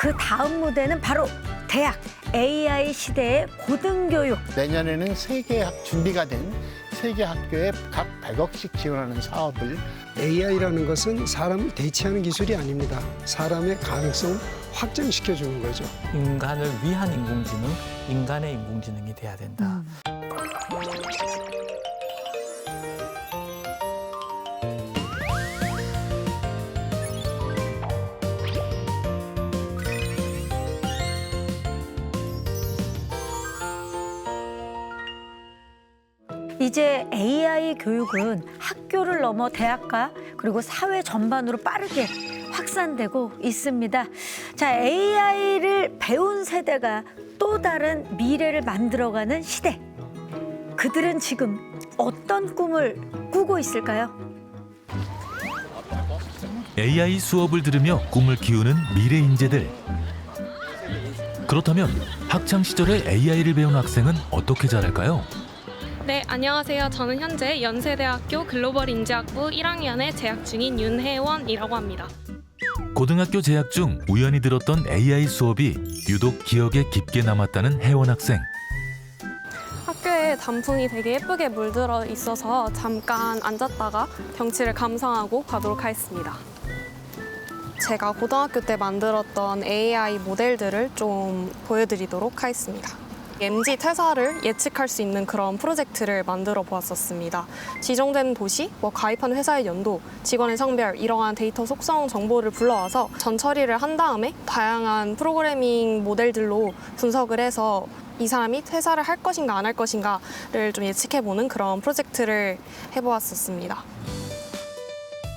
그 다음 무대는 바로 대학, AI 시대의 고등교육. 내년에는 세계학 준비가 된 세계 학교에 각 100억씩 지원하는 사업을 AI라는 것은 사람을 대체하는 기술이 아닙니다. 사람의 가능성을 확장시켜주는 거죠. 인간을 위한 인공지능, 인간의 인공지능이 돼야 된다. 이제 AI 교육은 학교를 넘어 대학과 그리고 사회 전반으로 빠르게 확산되고 있습니다. 자, AI를 배운 세대가 또 다른 미래를 만들어가는 시대. 그들은 지금 어떤 꿈을 꾸고 있을까요? AI 수업을 들으며 꿈을 키우는 미래 인재들. 그렇다면 학창 시절에 AI를 배운 학생은 어떻게 자랄까요? 네, 안녕하세요. 저는 현재 연세대학교 글로벌 인재학부 1학년에 재학 중인 윤혜원이라고 합니다. 고등학교 재학 중 우연히 들었던 AI 수업이 유독 기억에 깊게 남았다는 혜원 학생. 학교에 단풍이 되게 예쁘게 물들어 있어서 잠깐 앉았다가 경치를 감상하고 가도록 하겠습니다. 제가 고등학교 때 만들었던 AI 모델들을 좀 보여드리도록 하겠습니다. MZ 퇴사를 예측할 수 있는 그런 프로젝트를 만들어 보았었습니다. 지정된 도시, 가입한 회사의 연도, 직원의 성별, 이러한 데이터 속성 정보를 불러와서 전 처리를 한 다음에 다양한 프로그래밍 모델들로 분석을 해서 이 사람이 퇴사를 할 것인가 안 할 것인가를 좀 예측해보는 그런 프로젝트를 해보았었습니다.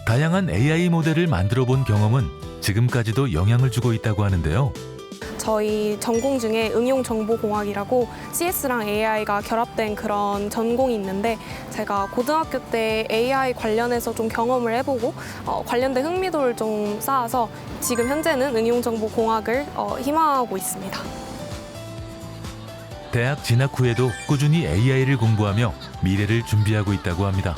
다양한 AI 모델을 만들어 본 경험은 지금까지도 영향을 주고 있다고 하는데요. 저희 전공 중에 응용정보공학이라고 CS랑 AI가 결합된 그런 전공이 있는데 제가 고등학교 때 AI 관련해서 좀 경험을 해보고 관련된 흥미도를 좀 쌓아서 지금 현재는 응용정보공학을 희망하고 있습니다. 대학 진학 후에도 꾸준히 AI를 공부하며 미래를 준비하고 있다고 합니다.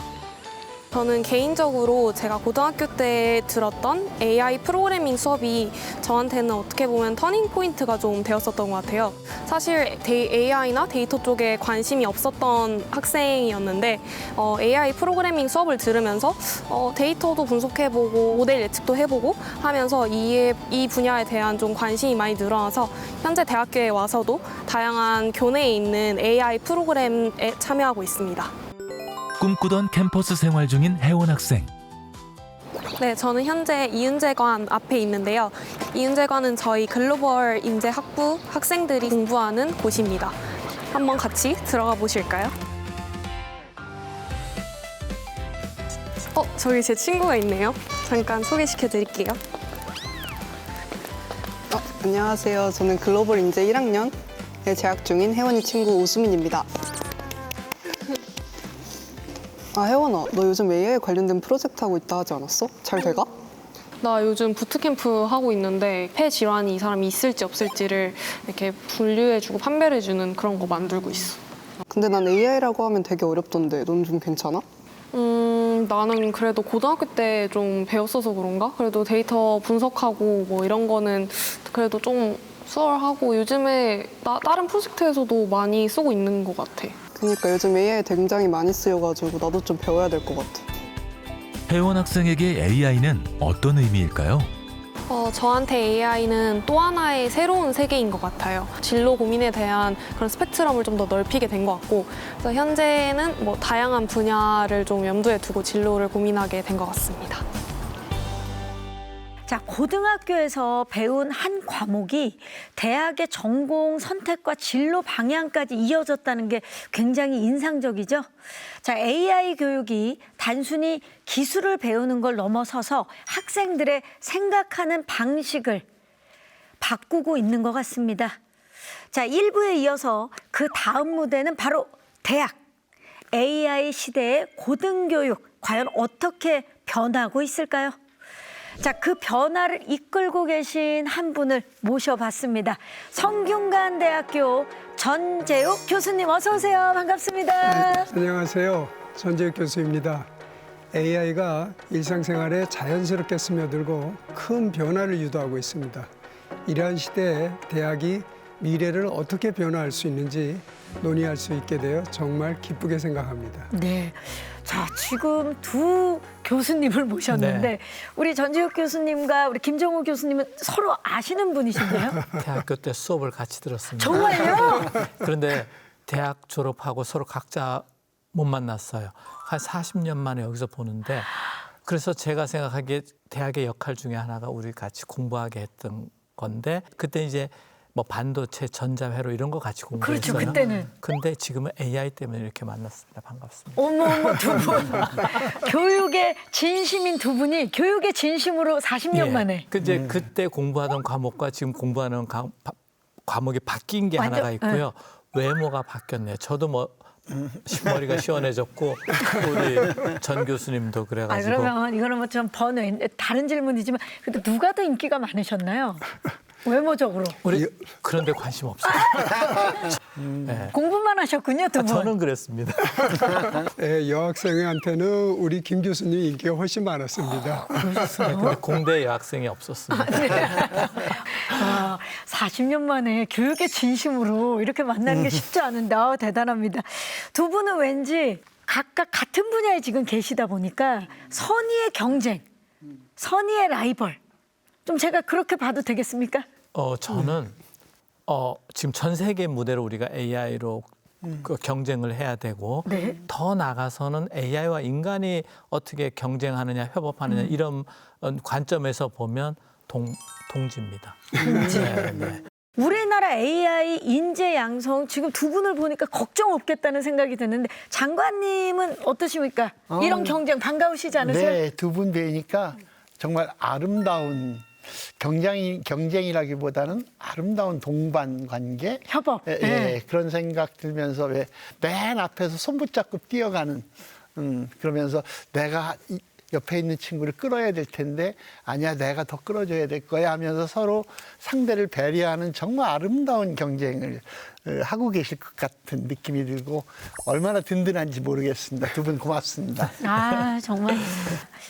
저는 개인적으로 제가 고등학교 때 들었던 AI 프로그래밍 수업이 저한테는 어떻게 보면 터닝 포인트가 좀 되었었던 것 같아요. 사실 AI나 데이터 쪽에 관심이 없었던 학생이었는데 AI 프로그래밍 수업을 들으면서 데이터도 분석해보고 모델 예측도 해보고 하면서 이 분야에 대한 좀 관심이 많이 늘어나서 현재 대학교에 와서도 다양한 교내에 있는 AI 프로그램에 참여하고 있습니다. 꿈꾸던 캠퍼스 생활 중인 혜원 학생. 네, 저는 현재 이은재관 앞에 있는데요. 이은재관은 저희 글로벌 인재학부 학생들이 공부하는 곳입니다. 한번 같이 들어가 보실까요? 저기 제 친구가 있네요. 잠깐 소개시켜 드릴게요. 안녕하세요. 저는 글로벌 인재 1학년에 재학 중인 혜원이 친구 오수민입니다. 혜원아, 너 요즘 AI 관련된 프로젝트 하고 있다 하지 않았어? 잘 돼가? 나 요즘 부트캠프 하고 있는데 폐 질환이 이 사람이 있을지 없을지를 이렇게 분류해주고 판별해주는 그런 거 만들고 있어. 근데 난 AI라고 하면 되게 어렵던데 넌 좀 괜찮아? 나는 그래도 고등학교 때 좀 배웠어서 그런가? 그래도 데이터 분석하고 이런 거는 그래도 좀 수월하고 요즘에 다른 프로젝트에서도 많이 쓰고 있는 것 같아. 그러니까 요즘 AI 굉장히 많이 쓰여가지고 나도 좀 배워야 될 것 같아. 혜원 학생에게 AI는 어떤 의미일까요? 저한테 AI는 또 하나의 새로운 세계인 것 같아요. 진로 고민에 대한 그런 스펙트럼을 좀 더 넓히게 된 것 같고, 그래서 현재는 다양한 분야를 좀 염두에 두고 진로를 고민하게 된 것 같습니다. 자, 고등학교에서 배운 한 과목이 대학의 전공 선택과 진로 방향까지 이어졌다는 게 굉장히 인상적이죠. 자, AI 교육이 단순히 기술을 배우는 걸 넘어서서 학생들의 생각하는 방식을 바꾸고 있는 것 같습니다. 자, 1부에 이어서 그 다음 무대는 바로 대학, AI 시대의 고등교육, 과연 어떻게 변하고 있을까요? 자, 그 변화를 이끌고 계신 한 분을 모셔봤습니다. 성균관대학교 전재욱 교수님 어서 오세요. 반갑습니다. 네, 안녕하세요. 전재욱 교수입니다. AI가 일상생활에 자연스럽게 스며들고 큰 변화를 유도하고 있습니다. 이러한 시대에 대학이 미래를 어떻게 변화할 수 있는지 논의할 수 있게 되어 정말 기쁘게 생각합니다. 네. 자, 지금 두 교수님을 모셨는데 네. 우리 전지욱 교수님과 우리 김정우 교수님은 서로 아시는 분이신데요? 대학교 때 수업을 같이 들었습니다. 정말요? 그런데 대학 졸업하고 서로 각자 못 만났어요. 한 40년 만에 여기서 보는데 그래서 제가 생각하기에 대학의 역할 중에 하나가 우리 같이 공부하게 했던 건데 그때 이제 뭐 반도체, 전자회로 이런 거 같이 공부했어요. 그렇죠, 그때는. 근데 지금은 AI 때문에 이렇게 만났습니다. 반갑습니다. 어머 두 분. 교육의 진심인 두 분이 교육의 진심으로 40년 만에. 그 이제 그때 공부하던 과목과 지금 공부하는 과목이 바뀐 게 완전, 하나가 있고요. 외모가 바뀌었네요. 저도 뭐 머리가 시원해졌고 우리 전 교수님도 그래가지고. 그러면 이거는 뭐 좀 다른 질문이지만 근데 누가 더 인기가 많으셨나요? 외모적으로. 우리 그런데 관심 없어요. 네. 공부만 하셨군요, 두 분. 저는 그랬습니다. 예, 여학생한테는 우리 김 교수님 인기가 훨씬 많았습니다. 근데 공대 여학생이 없었습니다. 40년 만에 교육의 진심으로 이렇게 만나는 게 쉽지 않은데 대단합니다. 두 분은 왠지 각각 같은 분야에 지금 계시다 보니까 선의의 경쟁, 선의의 라이벌. 좀 제가 그렇게 봐도 되겠습니까? 저는 지금 전 세계 무대로 우리가 AI로 경쟁을 해야 되고 네. 더 나가서는 AI와 인간이 어떻게 경쟁하느냐, 협업하느냐 이런 관점에서 보면 동지입니다. 네, 네. 우리나라 AI 인재 양성 지금 두 분을 보니까 걱정 없겠다는 생각이 드는데 장관님은 어떠십니까? 이런 경쟁 반가우시지 않으세요? 네, 두 분 뵈니까 정말 아름다운 경쟁이라기보다는 아름다운 동반 관계, 협업. 예, 네. 그런 생각 들면서 왜 맨 앞에서 손 붙잡고 뛰어가는 그러면서 내가 옆에 있는 친구를 끌어야 될 텐데 아니야 내가 더 끌어줘야 될 거야 하면서 서로 상대를 배려하는 정말 아름다운 경쟁을 하고 계실 것 같은 느낌이 들고 얼마나 든든한지 모르겠습니다. 두 분 고맙습니다. 정말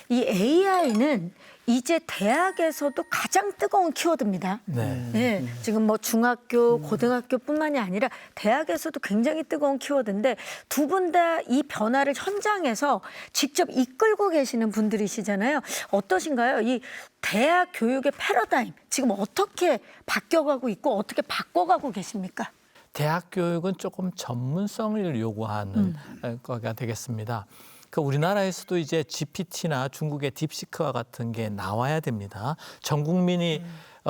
이 AI는 이제 대학에서도 가장 뜨거운 키워드입니다. 네. 네, 지금 뭐 중학교, 고등학교뿐만이 아니라 대학에서도 굉장히 뜨거운 키워드인데 두 분 다 이 변화를 현장에서 직접 이끌고 계시는 분들이시잖아요. 어떠신가요? 이 대학 교육의 패러다임 지금 어떻게 바뀌어가고 있고 어떻게 바꿔가고 계십니까? 대학 교육은 조금 전문성을 요구하는 거가 되겠습니다. 그 우리나라에서도 이제 GPT나 중국의 딥시크와 같은 게 나와야 됩니다. 전 국민이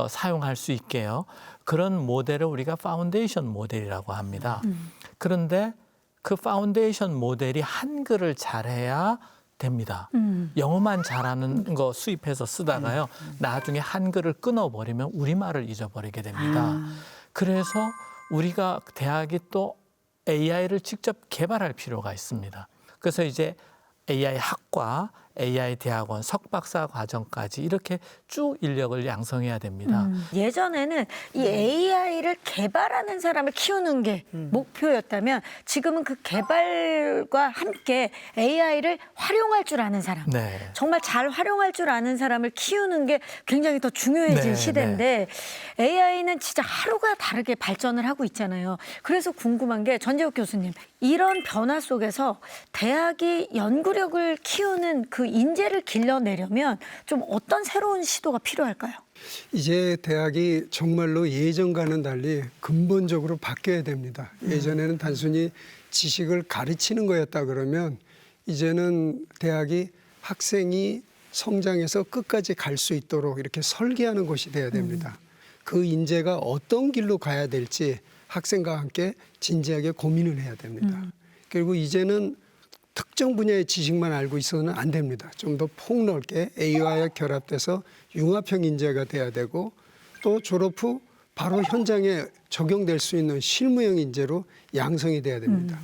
사용할 수 있게요. 그런 모델을 우리가 파운데이션 모델이라고 합니다. 그런데 그 파운데이션 모델이 한글을 잘해야 됩니다. 영어만 잘하는 거 수입해서 쓰다가요. 나중에 한글을 끊어버리면 우리말을 잊어버리게 됩니다. 그래서 우리가 대학이 또 AI를 직접 개발할 필요가 있습니다. 그래서 이제 AI 학과, AI 대학원, 석박사 과정까지 이렇게 쭉 인력을 양성해야 됩니다. 예전에는 이 AI를 개발하는 사람을 키우는 게 목표였다면 지금은 그 개발과 함께 AI를 활용할 줄 아는 사람, 네. 정말 잘 활용할 줄 아는 사람을 키우는 게 굉장히 더 중요해진 네, 시대인데 AI는 진짜 하루가 다르게 발전을 하고 있잖아요. 그래서 궁금한 게 전재욱 교수님, 이런 변화 속에서 대학이 연구력을 키우는 그 인재를 길러내려면 좀 어떤 새로운 시도가 필요할까요? 이제 대학이 정말로 예전과는 달리 근본적으로 바뀌어야 됩니다. 예전에는 단순히 지식을 가르치는 거였다 그러면 이제는 대학이 학생이 성장해서 끝까지 갈 수 있도록 이렇게 설계하는 곳이 돼야 됩니다. 그 인재가 어떤 길로 가야 될지 학생과 함께 진지하게 고민을 해야 됩니다. 그리고 이제는 특정 분야의 지식만 알고 있어서는 안 됩니다. 좀 더 폭넓게 AI와 결합돼서 융합형 인재가 돼야 되고 또 졸업 후 바로 현장에 적용될 수 있는 실무형 인재로 양성이 돼야 됩니다.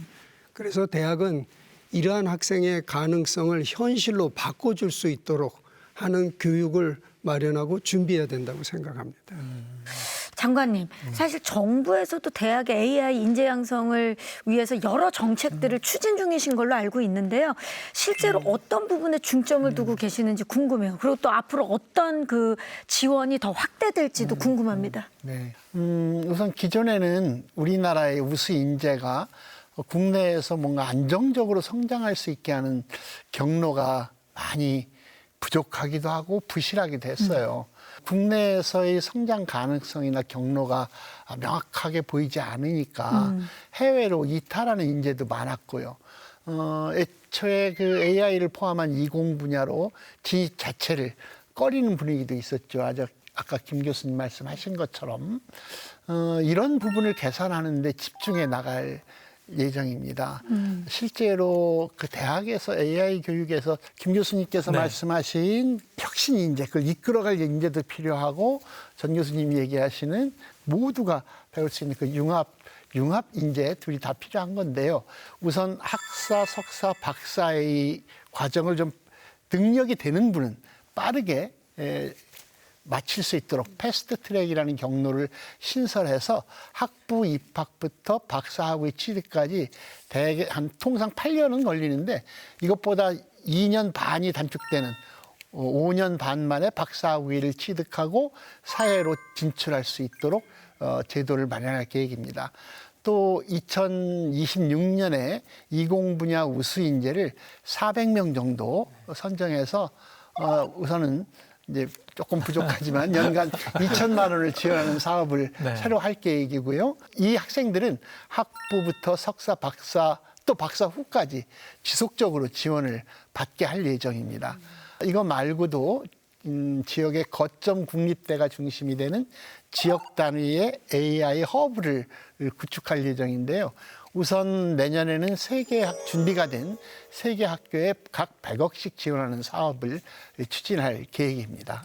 그래서 대학은 이러한 학생의 가능성을 현실로 바꿔줄 수 있도록 하는 교육을 마련하고 준비해야 된다고 생각합니다. 장관님, 사실 정부에서도 대학의 AI 인재 양성을 위해서 여러 정책들을 추진 중이신 걸로 알고 있는데요. 실제로 어떤 부분에 중점을 두고 계시는지 궁금해요. 그리고 또 앞으로 어떤 그 지원이 더 확대될지도 궁금합니다. 네. 우선 기존에는 우리나라의 우수 인재가 국내에서 뭔가 안정적으로 성장할 수 있게 하는 경로가 많이 부족하기도 하고 부실하기도 했어요. 국내에서의 성장 가능성이나 경로가 명확하게 보이지 않으니까 해외로 이탈하는 인재도 많았고요. 애초에 그 AI를 포함한 이공 분야로 진입 자체를 꺼리는 분위기도 있었죠. 아까 김 교수님 말씀하신 것처럼 이런 부분을 개선하는 데 집중해 나갈 예정입니다. 실제로 그 대학에서 AI 교육에서 김 교수님께서 네. 말씀하신 혁신 인재, 그걸 이끌어갈 인재도 필요하고 전 교수님이 얘기하시는 모두가 배울 수 있는 그 융합 인재 둘이 다 필요한 건데요. 우선 학사, 석사, 박사의 과정을 좀 능력이 되는 분은 빠르게 마칠 수 있도록 패스트 트랙이라는 경로를 신설해서 학부 입학부터 박사학위 취득까지 대개 통상 8년은 걸리는데 이것보다 2년 반이 단축되는 5년 반 만에 박사학위를 취득하고 사회로 진출할 수 있도록 제도를 마련할 계획입니다. 또 2026년에 이공 분야 우수 인재를 400명 정도 선정해서 우선은 이제 조금 부족하지만 연간 2천만 원을 지원하는 사업을 네. 새로 할 계획이고요. 이 학생들은 학부부터 석사, 박사 또 박사 후까지 지속적으로 지원을 받게 할 예정입니다. 이거 말고도 지역의 거점 국립대가 중심이 되는 지역 단위의 AI 허브를 구축할 예정인데요. 우선 내년에는 준비가 된 세 개 학교에 각 100억씩 지원하는 사업을 추진할 계획입니다.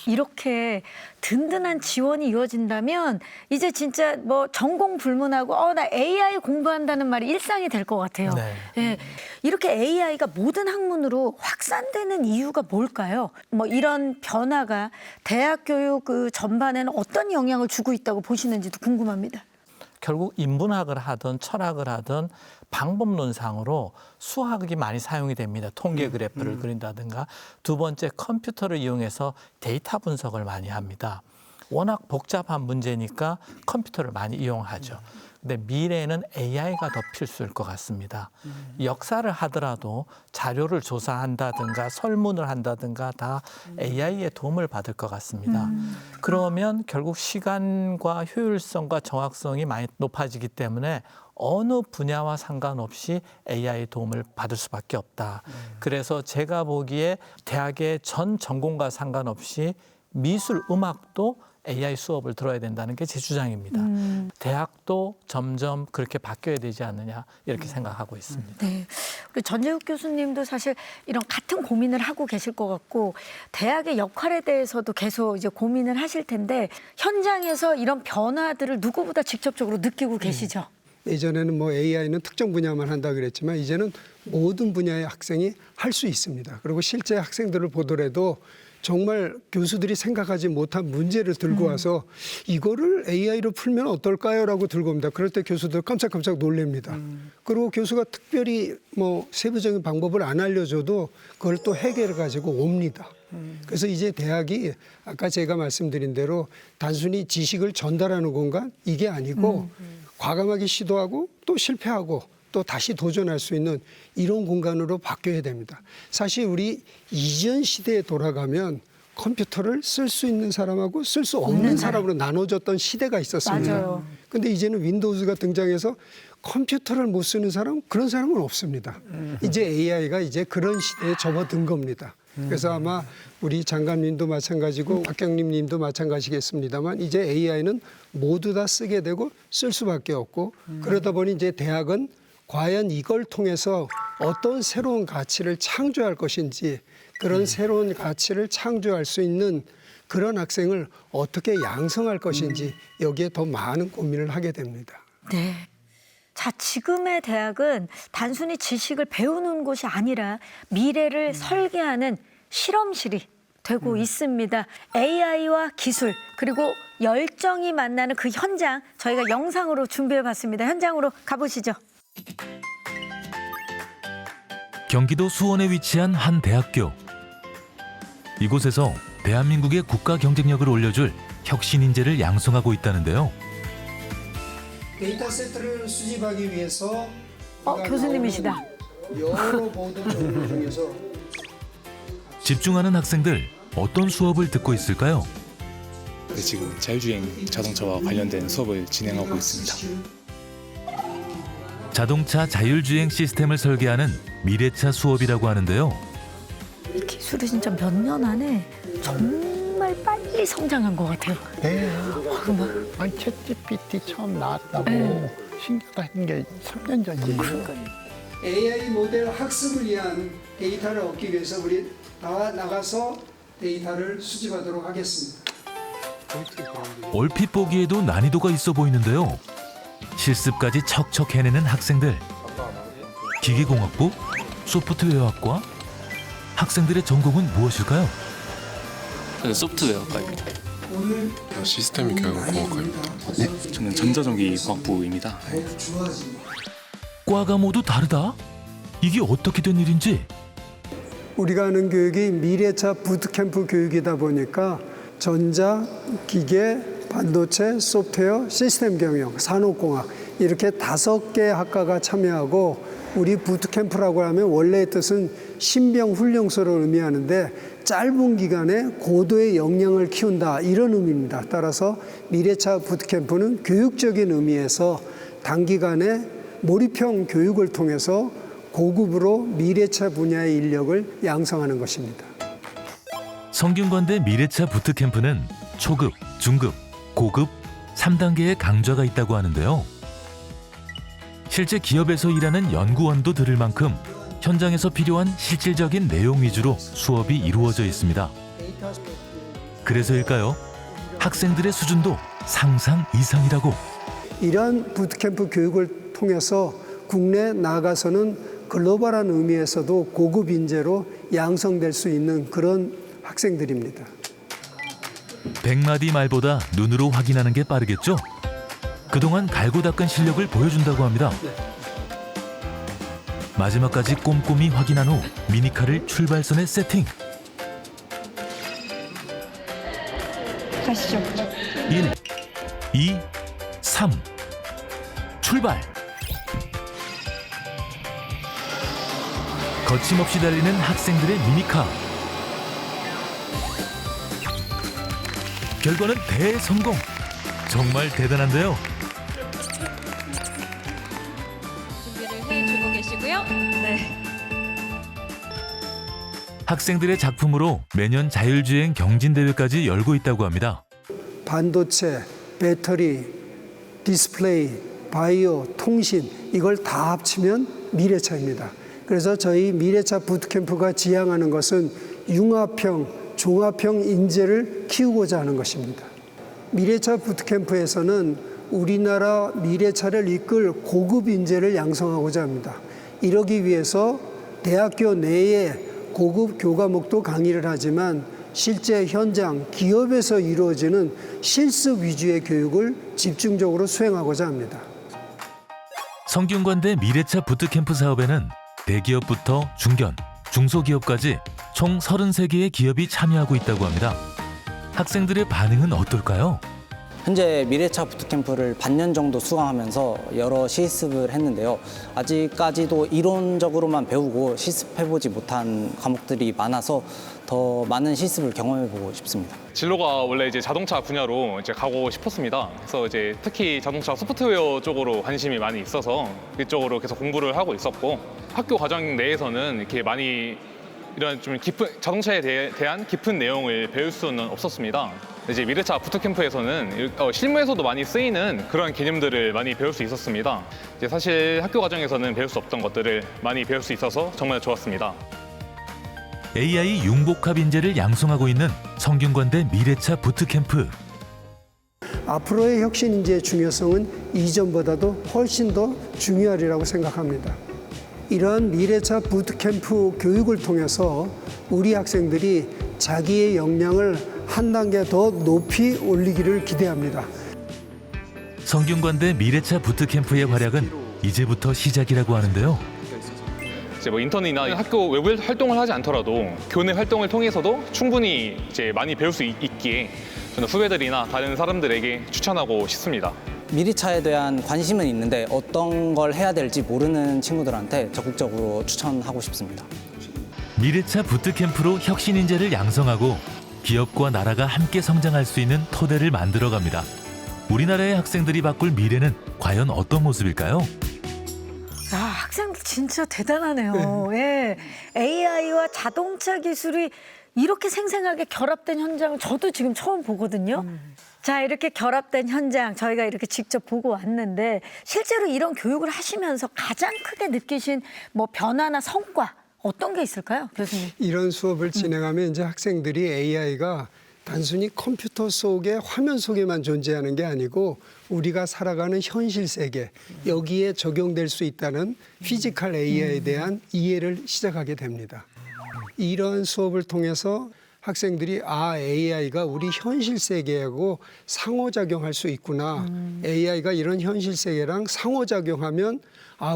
이렇게 든든한 지원이 이루어진다면 이제 진짜 뭐 전공 불문하고 나 AI 공부한다는 말이 일상이 될 것 같아요. 네. 예. 이렇게 AI가 모든 학문으로 확산되는 이유가 뭘까요? 뭐 이런 변화가 대학 교육 그 전반에는 어떤 영향을 주고 있다고 보시는지도 궁금합니다. 결국 인문학을 하든 철학을 하든 방법론상으로 수학이 많이 사용이 됩니다. 통계 그래프를 그린다든가 두 번째 컴퓨터를 이용해서 데이터 분석을 많이 합니다. 워낙 복잡한 문제니까 컴퓨터를 많이 이용하죠. 근데 미래에는 AI가 더 필수일 것 같습니다. 역사를 하더라도 자료를 조사한다든가 설문을 한다든가 다 AI의 도움을 받을 것 같습니다. 그러면 결국 시간과 효율성과 정확성이 많이 높아지기 때문에 어느 분야와 상관없이 AI 도움을 받을 수밖에 없다. 그래서 제가 보기에 대학의 전 전공과 상관없이 미술, 음악도 AI 수업을 들어야 된다는 게 제 주장입니다. 대학도 점점 그렇게 바뀌어야 되지 않느냐 이렇게 생각하고 있습니다. 네. 우리 전재욱 교수님도 사실 이런 같은 고민을 하고 계실 것 같고 대학의 역할에 대해서도 계속 이제 고민을 하실 텐데 현장에서 이런 변화들을 누구보다 직접적으로 느끼고 계시죠? 예전에는 뭐 AI는 특정 분야만 한다 그랬지만 이제는 모든 분야의 학생이 할 수 있습니다. 그리고 실제 학생들을 보더라도 정말 교수들이 생각하지 못한 문제를 들고 와서 이거를 AI로 풀면 어떨까요? 라고 들고 옵니다. 그럴 때 교수들 깜짝깜짝 놀랍니다. 그리고 교수가 특별히 뭐 세부적인 방법을 안 알려줘도 그걸 또 해결해 가지고 옵니다. 그래서 이제 대학이 아까 제가 말씀드린 대로 단순히 지식을 전달하는 공간 이게 아니고 과감하게 시도하고 또 실패하고 또 다시 도전할 수 있는 이런 공간으로 바뀌어야 됩니다. 사실 우리 이전 시대에 돌아가면 컴퓨터를 쓸 수 있는 사람하고 쓸 수 없는 사람으로 나눠졌던 시대가 있었습니다. 맞아요. 근데 이제는 윈도우즈가 등장해서 컴퓨터를 못 쓰는 사람, 그런 사람은 없습니다. 이제 AI가 이제 그런 시대에 접어든 겁니다. 그래서 아마 우리 장관님도 마찬가지고 박경림님도 마찬가지겠습니다만 이제 AI는 모두 다 쓰게 되고 쓸 수밖에 없고 그러다 보니 이제 대학은 과연 이걸 통해서 어떤 새로운 가치를 창조할 것인지 그런 새로운 가치를 창조할 수 있는 그런 학생을 어떻게 양성할 것인지 여기에 더 많은 고민을 하게 됩니다. 네. 자, 지금의 대학은 단순히 지식을 배우는 곳이 아니라 미래를 설계하는 실험실이 되고 있습니다. AI와 기술 그리고 열정이 만나는 그 현장 저희가 영상으로 준비해봤습니다. 현장으로 가보시죠. 경기도 수원에 위치한 한 대학교. 이곳에서 대한민국의 국가 경쟁력을 올려줄 혁신 인재를 양성하고 있다는데요. 데이터 세트를 수집하기 위해서 교수님이시다. 여러 보도 종류 중에서 집중하는 학생들, 어떤 수업을 듣고 있을까요? 네, 지금 자율주행 자동차와 관련된 수업을 진행하고 있습니다. 자동차 자율주행 시스템을 설계하는 미래차 수업이라고 하는데요. 기술이 진짜 몇 년 안에 정말 빨리 성장한 것 같아요. 네. 막 아니 챗GPT 처음 나왔다고 신기하다는 게 3년 전이에요. AI 모델 학습을 위한 데이터를 얻기 위해서 우리 나가서 데이터를 수집하도록 하겠습니다. 얼핏 보기에도 난이도가 있어 보이는데요. 실습까지 척척 해내는 학생들. 기계공학부, 소프트웨어학과. 학생들의 전공은 무엇일까요? 소프트웨어과입니다. 시스템 교육공학과입니다. 네, 저는 전자전기과학부입니다. 과가 모두 다르다? 이게 어떻게 된 일인지. 우리가 하는 교육이 미래차 부트캠프 교육이다 보니까 전자, 기계, 반도체, 소프트웨어, 시스템 경영, 산업공학 이렇게 5개 학과가 참여하고 우리 부트캠프라고 하면 원래의 뜻은 신병 훈련소를 의미하는데 짧은 기간에 고도의 역량을 키운다 이런 의미입니다. 따라서 미래차 부트캠프는 교육적인 의미에서 단기간에 몰입형 교육을 통해서 고급으로 미래차 분야의 인력을 양성하는 것입니다. 성균관대 미래차 부트캠프는 초급, 중급, 고급 3단계의 강좌가 있다고 하는데요. 실제 기업에서 일하는 연구원도 들을 만큼 현장에서 필요한 실질적인 내용 위주로 수업이 이루어져 있습니다. 그래서일까요? 학생들의 수준도 상상 이상이라고. 이러한 부트캠프 교육을 통해서 국내 나가서는 글로벌한 의미에서도 고급 인재로 양성될 수 있는 그런 학생들입니다. 100마디 말보다 눈으로 확인하는 게 빠르겠죠? 그동안 갈고 닦은 실력을 보여준다고 합니다. 마지막까지 꼼꼼히 확인한 후 미니카를 출발선에 세팅. 가시죠. 1, 2, 3. 출발! 거침없이 달리는 학생들의 미니카. 결과는 대성공! 정말 대단한데요. 준비를 해주고 계시고요. 네. 학생들의 작품으로 매년 자율주행 경진대회까지 열고 있다고 합니다. 반도체, 배터리, 디스플레이, 바이오, 통신 이걸 다 합치면 미래차입니다. 그래서 저희 미래차 부트캠프가 지향하는 것은 융합형, 종합형 인재를 키우고자 하는 것입니다. 미래차 부트캠프에서는 우리나라 미래차를 이끌 고급 인재를 양성하고자 합니다. 이러기 위해서 대학교 내에 고급 교과목도 강의를 하지만 실제 현장, 기업에서 이루어지는 실습 위주의 교육을 집중적으로 수행하고자 합니다. 성균관대 미래차 부트캠프 사업에는 대기업부터 중견, 중소기업까지 총 33개의 기업이 참여하고 있다고 합니다. 학생들의 반응은 어떨까요? 현재 미래차 부트캠프를 반년 정도 수강하면서 여러 실습을 했는데요. 아직까지도 이론적으로만 배우고 실습해보지 못한 과목들이 많아서 더 많은 실습을 경험해보고 싶습니다. 진로가 원래 이제 자동차 분야로 이제 가고 싶었습니다. 그래서 이제 특히 자동차 소프트웨어 쪽으로 관심이 많이 있어서 그쪽으로 계속 공부를 하고 있었고, 학교 과정 내에서는 이렇게 많이 이런 좀 깊은 자동차에 대한 깊은 내용을 배울 수는 없었습니다. 이제 미래차 부트캠프에서는 실무에서도 많이 쓰이는 그런 개념들을 많이 배울 수 있었습니다. 이제 사실 학교 과정에서는 배울 수 없던 것들을 많이 배울 수 있어서 정말 좋았습니다. AI 융복합 인재를 양성하고 있는 성균관대 미래차 부트캠프. 앞으로의 혁신 인재의 중요성은 이전보다도 훨씬 더 중요하리라고 생각합니다. 이러한 미래차 부트캠프 교육을 통해서 우리 학생들이 자기의 역량을 한 단계 더 높이 올리기를 기대합니다. 성균관대 미래차 부트캠프의 활약은 이제부터 시작이라고 하는데요. 이제 뭐 인턴이나 학교 외부 활동을 하지 않더라도 교내 활동을 통해서도 충분히 이제 많이 배울 수 있기에 저는 후배들이나 다른 사람들에게 추천하고 싶습니다. 미리차에 대한 관심은 있는데 어떤 걸 해야 될지 모르는 친구들한테 적극적으로 추천하고 싶습니다. 미래차 부트캠프로 혁신 인재를 양성하고 기업과 나라가 함께 성장할 수 있는 토대를 만들어갑니다. 우리나라의 학생들이 바꿀 미래는 과연 어떤 모습일까요? 아, 학생들 진짜 대단하네요. 예. AI와 자동차 기술이 이렇게 생생하게 결합된 현장을 저도 지금 처음 보거든요. 자, 이렇게 결합된 현장 저희가 이렇게 직접 보고 왔는데 실제로 이런 교육을 하시면서 가장 크게 느끼신 뭐 변화나 성과 어떤 게 있을까요, 교수님? 이런 수업을 진행하면 이제 학생들이 AI가 단순히 컴퓨터 속의 화면 속에만 존재하는 게 아니고 우리가 살아가는 현실 세계 여기에 적용될 수 있다는 피지컬 AI에 대한 이해를 시작하게 됩니다. 이런 수업을 통해서 학생들이 AI가 우리 현실 세계하고 상호작용할 수 있구나. AI가 이런 현실 세계랑 상호작용하면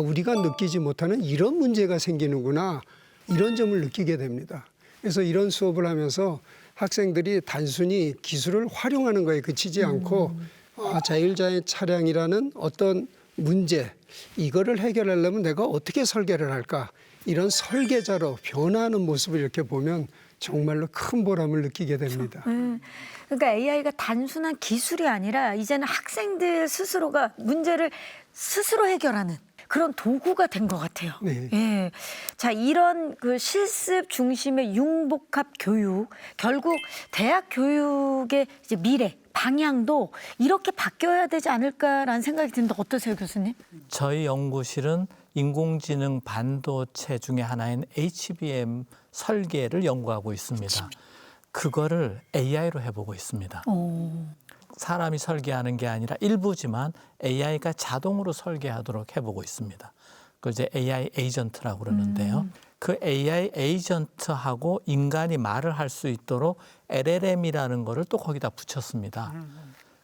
우리가 느끼지 못하는 이런 문제가 생기는구나. 이런 점을 느끼게 됩니다. 그래서 이런 수업을 하면서 학생들이 단순히 기술을 활용하는 거에 그치지 않고 자율주행 차량이라는 어떤 문제, 이거를 해결하려면 내가 어떻게 설계를 할까? 이런 설계자로 변화하는 모습을 이렇게 보면 정말로 큰 보람을 느끼게 됩니다. 그러니까 AI가 단순한 기술이 아니라 이제는 학생들 스스로가 문제를 스스로 해결하는 그런 도구가 된 것 같아요. 네. 예. 자, 이런 그 실습 중심의 융복합 교육, 결국 대학 교육의 이제 미래, 방향도 이렇게 바뀌어야 되지 않을까라는 생각이 드는데 어떠세요, 교수님? 저희 연구실은 인공지능 반도체 중에 하나인 HBM 설계를 연구하고 있습니다. 그거를 AI로 해보고 있습니다. 사람이 설계하는 게 아니라 일부지만 AI가 자동으로 설계하도록 해보고 있습니다. 그걸 이제 AI 에이전트라고 그러는데요. 그 AI 에이전트하고 인간이 말을 할 수 있도록 LLM이라는 거를 또 거기다 붙였습니다.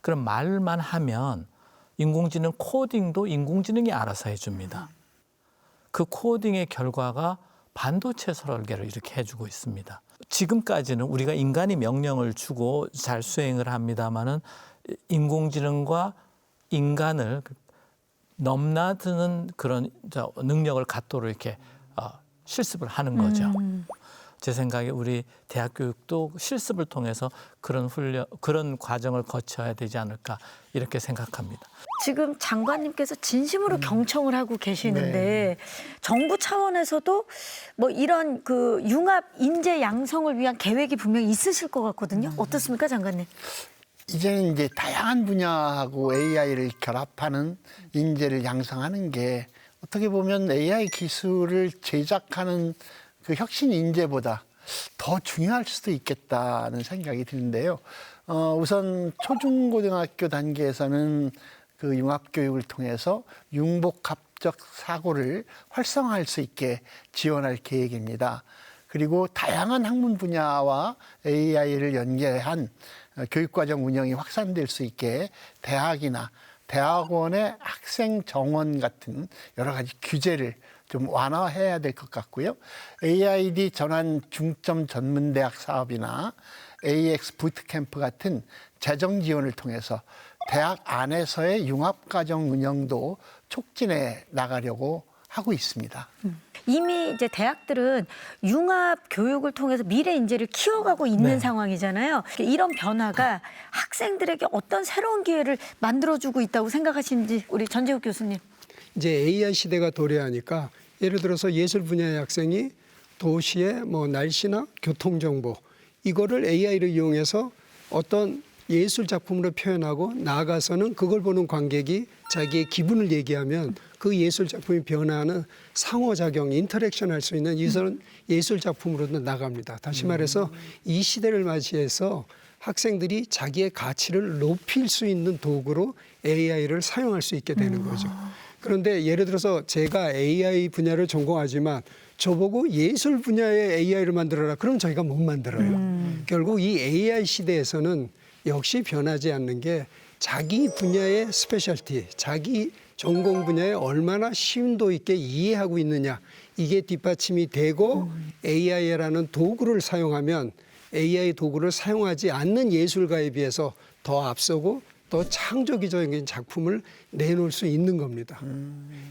그럼 말만 하면 인공지능 코딩도 인공지능이 알아서 해줍니다. 그 코딩의 결과가 반도체 설계를 이렇게 해주고 있습니다. 지금까지는 우리가 인간이 명령을 주고 잘 수행을 합니다마는 인공지능과 인간을 넘나드는 그런 능력을 갖도록 이렇게 실습을 하는 거죠. 제 생각에 우리 대학 교육도 실습을 통해서 그런 과정을 거쳐야 되지 않을까 이렇게 생각합니다. 지금 장관님께서 진심으로 경청을 하고 계시는데 정부 차원에서도 뭐 이런 그 융합 인재 양성을 위한 계획이 분명히 있으실 것 같거든요. 어떻습니까, 장관님? 이제는 이제 다양한 분야하고 AI를 결합하는 인재를 양성하는 게 어떻게 보면 AI 기술을 제작하는 그 혁신 인재보다 더 중요할 수도 있겠다는 생각이 드는데요. 우선 초중고등학교 단계에서는 그 융합교육을 통해서 융복합적 사고를 활성화할 수 있게 지원할 계획입니다. 그리고 다양한 학문 분야와 AI를 연계한 교육과정 운영이 확산될 수 있게 대학이나 대학원의 학생 정원 같은 여러 가지 규제를 좀 완화해야 될 것 같고요. AID 전환 중점 전문대학 사업이나 AX 부트캠프 같은 재정 지원을 통해서 대학 안에서의 융합과정 운영도 촉진해 나가려고 하고 있습니다. 이미 이제 대학들은 융합 교육을 통해서 미래 인재를 키워가고 있는 상황이잖아요. 이런 변화가 학생들에게 어떤 새로운 기회를 만들어주고 있다고 생각하시는지 우리 전재욱 교수님. 이제 AI 시대가 도래하니까 예를 들어서 예술 분야의 학생이 도시의 뭐 날씨나 교통 정보 이거를 AI를 이용해서 어떤 예술 작품으로 표현하고 나아가서는 그걸 보는 관객이 자기의 기분을 얘기하면 그 예술 작품이 변화하는 상호작용, 인터랙션 할 수 있는 이런 예술 작품으로도 나갑니다. 다시 말해서 이 시대를 맞이해서 학생들이 자기의 가치를 높일 수 있는 도구로 AI를 사용할 수 있게 되는 거죠. 그런데 예를 들어서 제가 AI 분야를 전공하지만 저보고 예술 분야의 AI를 만들어라. 그럼 저희가 못 만들어요. 결국 이 AI 시대에서는 역시 변하지 않는 게 자기 분야의 스페셜티, 자기 전공 분야에 얼마나 심도 있게 이해하고 있느냐. 이게 뒷받침이 되고 AI라는 도구를 사용하면 AI 도구를 사용하지 않는 예술가에 비해서 더 앞서고 더 창조적인 작품을 내놓을 수 있는 겁니다.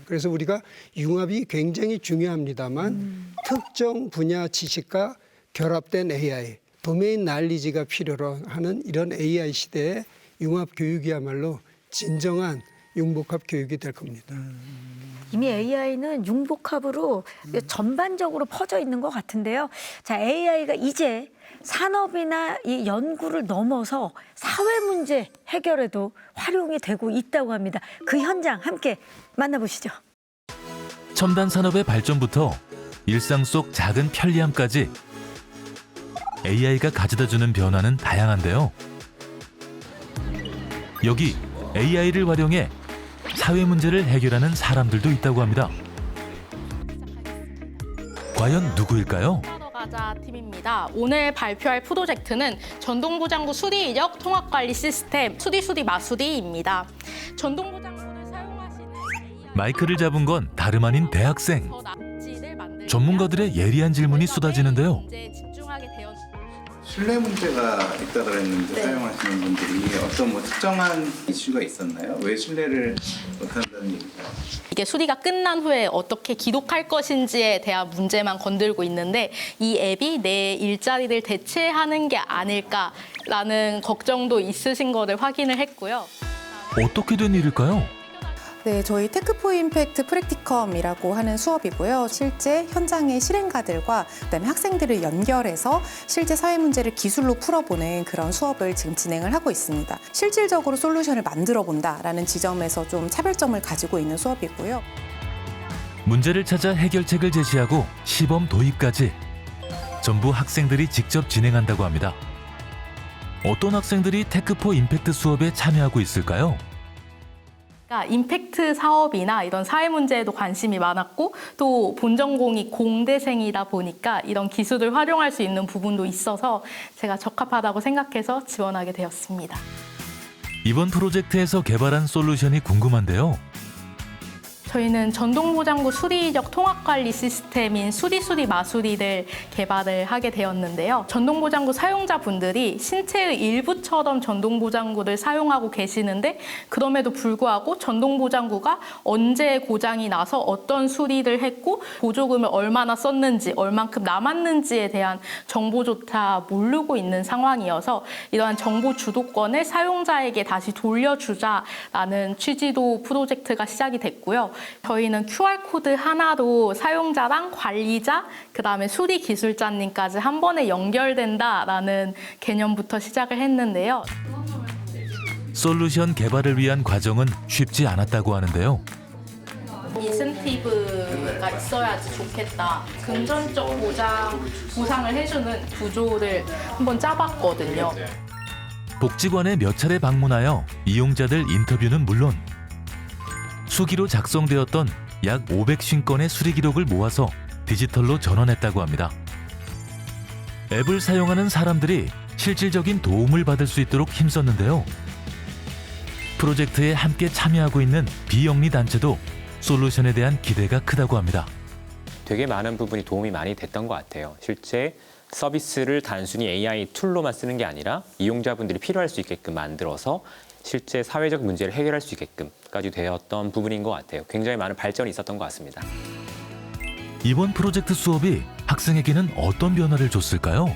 그래서 우리가 융합이 굉장히 중요합니다만 특정 분야 지식과 결합된 AI, 도메인 날리지가 필요로 하는 이런 AI 시대에 융합 교육이야말로 진정한 융복합 교육이 될 겁니다. 이미 AI는 융복합으로 전반적으로 퍼져 있는 것 같은데요. 자, AI가 이제 산업이나 이 연구를 넘어서 사회 문제 해결에도 활용이 되고 있다고 합니다. 그 현장 함께 만나보시죠. 첨단 산업의 발전부터 일상 속 작은 편리함까지 AI가 가져다주는 변화는 다양한데요. 여기 AI를 활용해 사회 문제를 해결하는 사람들도 있다고 합니다. 과연 누구일까요? 가자 팀입니다. 오늘 발표할 프로젝트는 전동보장구 수리 이력 통합관리 시스템 수리수리 마수리입니다. 전동보장구를 사용하시는 마이크를 잡은 건 다름 아닌 대학생. 전문가들의 예리한 질문이 쏟아지는데요. 신뢰 문제가 있다 그랬는데 사용하시는 분들이 어떤 특정한 이슈가 있었나요? 왜 신뢰를 못한다는 얘기가? 이게 수리가 끝난 후에 어떻게 기록할 것인지에 대한 문제만 건들고 있는데 이 앱이 내 일자리를 대체하는 게 아닐까라는 걱정도 있으신 거를 확인을 했고요. 어떻게 된 일일까요? 네, 저희 테크포 임팩트 프랙티컴이라고 하는 수업이고요. 실제 현장의 실행가들과 그다음에 학생들을 연결해서 실제 사회 문제를 기술로 풀어보는 그런 수업을 지금 진행을 하고 있습니다. 실질적으로 솔루션을 만들어 본다라는 지점에서 좀 차별점을 가지고 있는 수업이고요. 문제를 찾아 해결책을 제시하고 시범 도입까지 전부 학생들이 직접 진행한다고 합니다. 어떤 학생들이 테크포 임팩트 수업에 참여하고 있을까요? 임팩트 사업이나 이런 사회 문제에도 관심이 많았고 또 본 전공이 공대생이다 보니까 이런 기술을 활용할 수 있는 부분도 있어서 제가 적합하다고 생각해서 지원하게 되었습니다. 이번 프로젝트에서 개발한 솔루션이 궁금한데요. 저희는 전동보장구 수리 이력 통합관리 시스템인 수리수리 마수리를 개발을 하게 되었는데요. 전동보장구 사용자분들이 신체의 일부처럼 전동보장구를 사용하고 계시는데 그럼에도 불구하고 전동보장구가 언제 고장이 나서 어떤 수리를 했고 보조금을 얼마나 썼는지 얼만큼 남았는지에 대한 정보조차 모르고 있는 상황이어서 이러한 정보 주도권을 사용자에게 다시 돌려주자라는 취지로 프로젝트가 시작이 됐고요. 저희는 QR코드 하나로 사용자랑 관리자, 그다음에 수리 기술자님까지 한 번에 연결된다라는 개념부터 시작을 했는데요. 솔루션 개발을 위한 과정은 쉽지 않았다고 하는데요. 인센티브가 있어야지 좋겠다. 금전적 보상을 해주는 구조를 한번 짜봤거든요. 복지관에 몇 차례 방문하여 이용자들 인터뷰는 물론 수기로 작성되었던 약 550건의 수리 기록을 모아서 디지털로 전환했다고 합니다. 앱을 사용하는 사람들이 실질적인 도움을 받을 수 있도록 힘썼는데요. 프로젝트에 함께 참여하고 있는 비영리 단체도 솔루션에 대한 기대가 크다고 합니다. 되게 많은 부분이 도움이 많이 됐던 것 같아요. 실제 서비스를 단순히 AI 툴로만 쓰는 게 아니라 이용자분들이 필요할 수 있게끔 만들어서 실제 사회적 문제를 해결할 수 있게끔까지 되었던 부분인 것 같아요. 굉장히 많은 발전이 있었던 것 같습니다. 이번 프로젝트 수업이 학생에게는 어떤 변화를 줬을까요?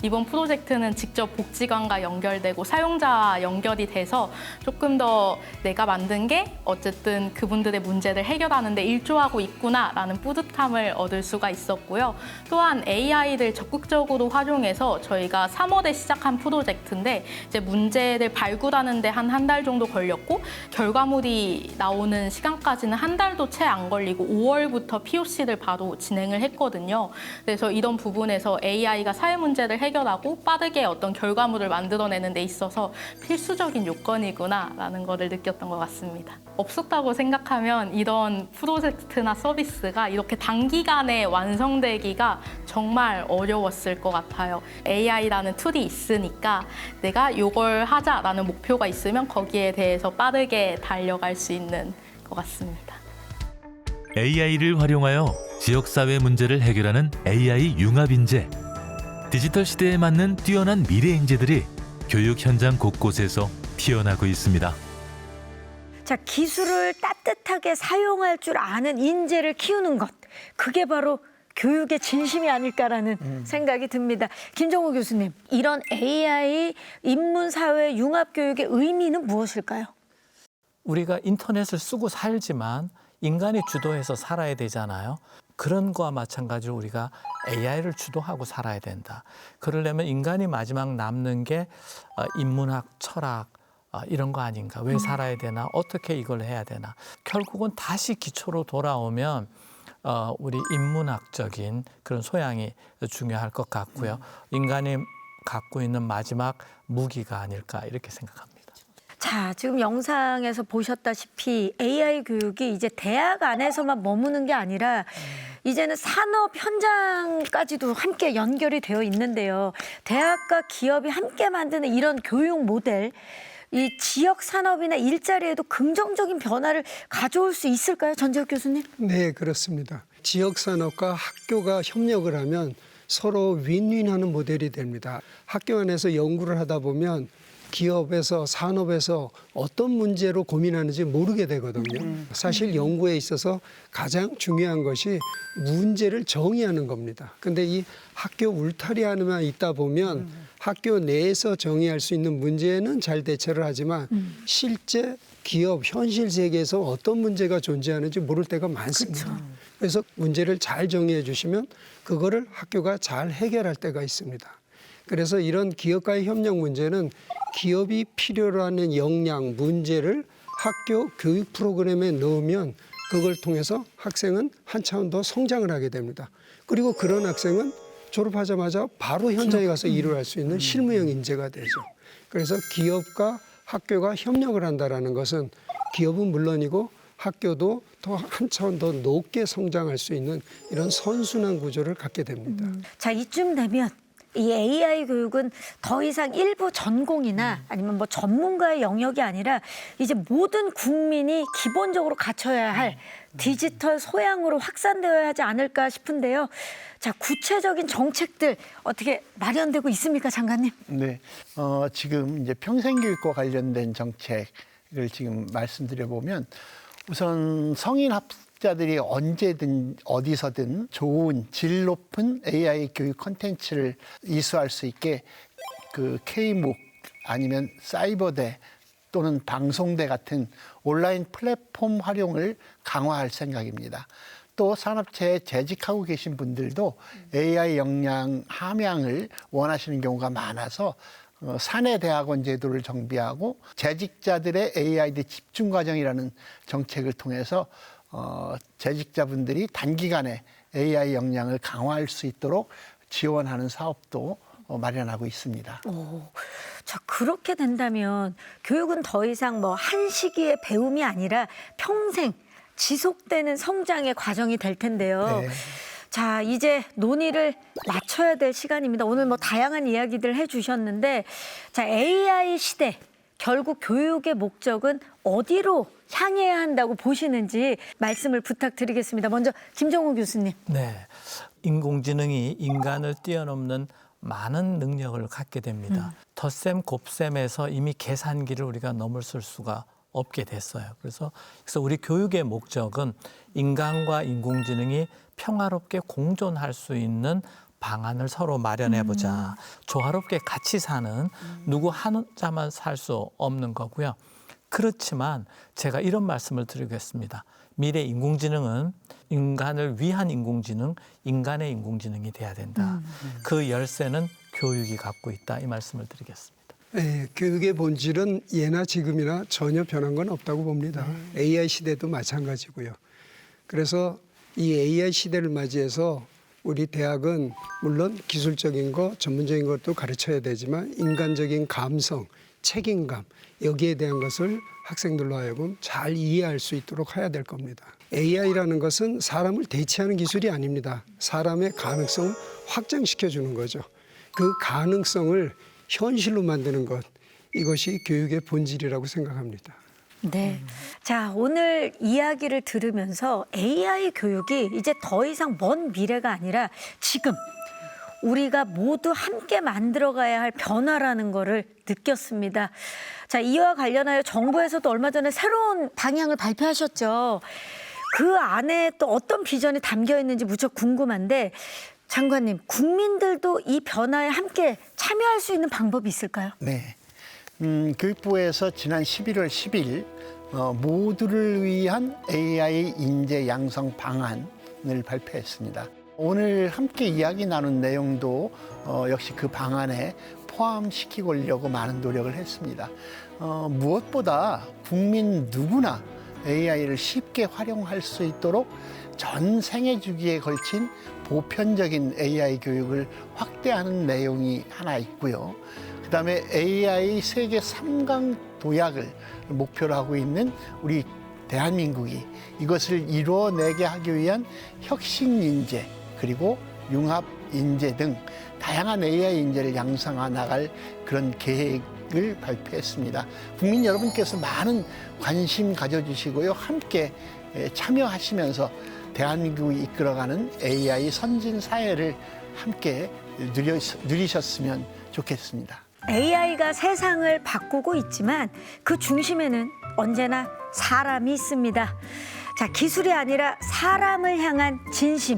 이번 프로젝트는 직접 복지관과 연결되고 사용자와 연결이 돼서 조금 더 내가 만든 게 어쨌든 그분들의 문제를 해결하는 데 일조하고 있구나라는 뿌듯함을 얻을 수가 있었고요. 또한 AI를 적극적으로 활용해서 저희가 3월에 시작한 프로젝트인데 이제 문제를 발굴하는 데 한 달 정도 걸렸고 결과물이 나오는 시간까지는 한 달도 채 안 걸리고 5월부터 POC를 바로 진행을 했거든요. 그래서 이런 부분에서 AI가 사회 문제를 해결하고 빠르게 어떤 결과물을 만들어내는 데 있어서 필수적인 요건이구나라는 거를 느꼈던 것 같습니다. 없었다고 생각하면 이런 프로젝트나 서비스가 이렇게 단기간에 완성되기가 정말 어려웠을 것 같아요. AI라는 툴이 있으니까 내가 이걸 하자라는 목표가 있으면 거기에 대해서 빠르게 달려갈 수 있는 것 같습니다. AI를 활용하여 지역사회 문제를 해결하는 AI 융합인재. 디지털 시대에 맞는 뛰어난 미래 인재들이 교육 현장 곳곳에서 피어나고 있습니다. 자, 기술을 따뜻하게 사용할 줄 아는 인재를 키우는 것. 그게 바로 교육의 진심이 아닐까라는 생각이 듭니다. 김정우 교수님, 이런 AI 인문사회 융합교육의 의미는 무엇일까요? 우리가 인터넷을 쓰고 살지만 인간이 주도해서 살아야 되잖아요. 그런 거와 마찬가지로 우리가 AI를 주도하고 살아야 된다. 그러려면 인간이 마지막 남는 게 인문학, 철학 이런 거 아닌가. 왜 살아야 되나? 어떻게 이걸 해야 되나? 결국은 다시 기초로 돌아오면 우리 인문학적인 그런 소양이 중요할 것 같고요. 인간이 갖고 있는 마지막 무기가 아닐까 이렇게 생각합니다. 자, 지금 영상에서 보셨다시피 AI 교육이 이제 대학 안에서만 머무는 게 아니라 이제는 산업 현장까지도 함께 연결이 되어 있는데요. 대학과 기업이 함께 만드는 이런 교육 모델, 이 지역 산업이나 일자리에도 긍정적인 변화를 가져올 수 있을까요, 전재욱 교수님? 네, 그렇습니다. 지역 산업과 학교가 협력을 하면 서로 윈윈하는 모델이 됩니다. 학교 안에서 연구를 하다 보면 기업에서 산업에서 어떤 문제로 고민하는지 모르게 되거든요. 사실 연구에 있어서 가장 중요한 것이 문제를 정의하는 겁니다. 근데 이 학교 울타리 안에만 있다 보면 학교 내에서 정의할 수 있는 문제는 잘 대처를 하지만 실제 기업 현실 세계에서 어떤 문제가 존재하는지 모를 때가 많습니다. 그쵸. 그래서 문제를 잘 정의해 주시면 그거를 학교가 잘 해결할 때가 있습니다. 그래서 이런 기업과의 협력 문제는 기업이 필요로 하는 역량, 문제를 학교 교육 프로그램에 넣으면 그걸 통해서 학생은 한 차원 더 성장을 하게 됩니다. 그리고 그런 학생은 졸업하자마자 바로 현장에 가서 일을 할 수 있는 실무형 인재가 되죠. 그래서 기업과 학교가 협력을 한다는 것은 기업은 물론이고 학교도 더 한 차원 더 높게 성장할 수 있는 이런 선순환 구조를 갖게 됩니다. 자, 이쯤 되면 이 AI 교육은 더 이상 일부 전공이나 아니면 뭐 전문가의 영역이 아니라 이제 모든 국민이 기본적으로 갖춰야 할 디지털 소양으로 확산되어야 하지 않을까 싶은데요. 자, 구체적인 정책들 어떻게 마련되고 있습니까, 장관님? 네, 지금 이제 평생교육과 관련된 정책을 지금 말씀드려 보면 우선 성인 학습자들이 언제든 어디서든 좋은 질 높은 AI 교육 콘텐츠를 이수할 수 있게 그 K묵 아니면 사이버대 또는 방송대 같은 온라인 플랫폼 활용을 강화할 생각입니다. 또 산업체에 재직하고 계신 분들도 AI 역량 함양을 원하시는 경우가 많아서 사내 대학원 제도를 정비하고 재직자들의 AI 집중 과정이라는 정책을 통해서 재직자분들이 단기간에 AI 역량을 강화할 수 있도록 지원하는 사업도 마련하고 있습니다. 자, 그렇게 된다면 교육은 더 이상 뭐 한 시기의 배움이 아니라 평생 지속되는 성장의 과정이 될 텐데요. 네. 자, 이제 논의를 마쳐야 될 시간입니다. 오늘 뭐 다양한 이야기들 해주셨는데, 자, AI 시대 결국 교육의 목적은 어디로 향해야 한다고 보시는지 말씀을 부탁드리겠습니다. 먼저 김정우 교수님. 네, 인공지능이 인간을 뛰어넘는 많은 능력을 갖게 됩니다. 덧셈, 곱셈에서 이미 계산기를 우리가 넘어설 수가 없게 됐어요. 그래서 우리 교육의 목적은 인간과 인공지능이 평화롭게 공존할 수 있는 방안을 서로 마련해보자. 조화롭게 같이 사는 누구 한 자만 살 수 없는 거고요. 그렇지만 제가 이런 말씀을 드리겠습니다. 미래 인공지능은 인간을 위한 인공지능, 인간의 인공지능이 돼야 된다. 그 열쇠는 교육이 갖고 있다. 이 말씀을 드리겠습니다. 네, 교육의 본질은 예나 지금이나 전혀 변한 건 없다고 봅니다. AI 시대도 마찬가지고요. 그래서 이 AI 시대를 맞이해서 우리 대학은 물론 기술적인 거, 전문적인 것도 가르쳐야 되지만 인간적인 감성, 책임감 여기에 대한 것을 학생들로 하여금 잘 이해할 수 있도록 해야 될 겁니다. AI라는 것은 사람을 대체하는 기술이 아닙니다. 사람의 가능성을 확장시켜 주는 거죠. 그 가능성을 현실로 만드는 것, 이것이 교육의 본질이라고 생각합니다. 네. 자, 오늘 이야기를 들으면서 AI 교육이 이제 더 이상 먼 미래가 아니라 지금 우리가 모두 함께 만들어가야 할 변화라는 거를 느꼈습니다. 자, 이와 관련하여 정부에서도 얼마 전에 새로운 방향을 발표하셨죠. 그 안에 또 어떤 비전이 담겨 있는지 무척 궁금한데 장관님, 국민들도 이 변화에 함께 참여할 수 있는 방법이 있을까요? 네. 교육부에서 지난 11월 10일 모두를 위한 AI 인재 양성 방안을 발표했습니다. 오늘 함께 이야기 나눈 내용도 역시 그 방안에 포함시키려고 많은 노력을 했습니다. 무엇보다 국민 누구나 AI를 쉽게 활용할 수 있도록 전 생애 주기에 걸친 보편적인 AI 교육을 확대하는 내용이 하나 있고요. 그다음에 AI 세계 3강 도약을 목표로 하고 있는 우리 대한민국이 이것을 이루어내게 하기 위한 혁신 인재 그리고 융합 인재 등 다양한 AI 인재를 양성해 나갈 그런 계획을 발표했습니다. 국민 여러분께서 많은 관심 가져주시고요. 함께 참여하시면서 대한민국이 이끌어가는 AI 선진 사회를 함께 누리셨으면 좋겠습니다. AI가 세상을 바꾸고 있지만 그 중심에는 언제나 사람이 있습니다. 자, 기술이 아니라 사람을 향한 진심,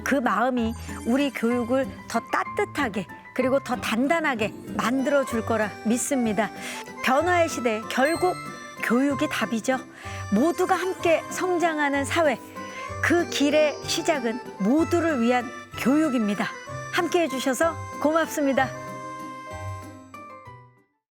그 마음이 우리 교육을 더 따뜻하게 그리고 더 단단하게 만들어줄 거라 믿습니다. 변화의 시대, 결국 교육이 답이죠. 모두가 함께 성장하는 사회, 그 길의 시작은 모두를 위한 교육입니다. 함께 해주셔서 고맙습니다.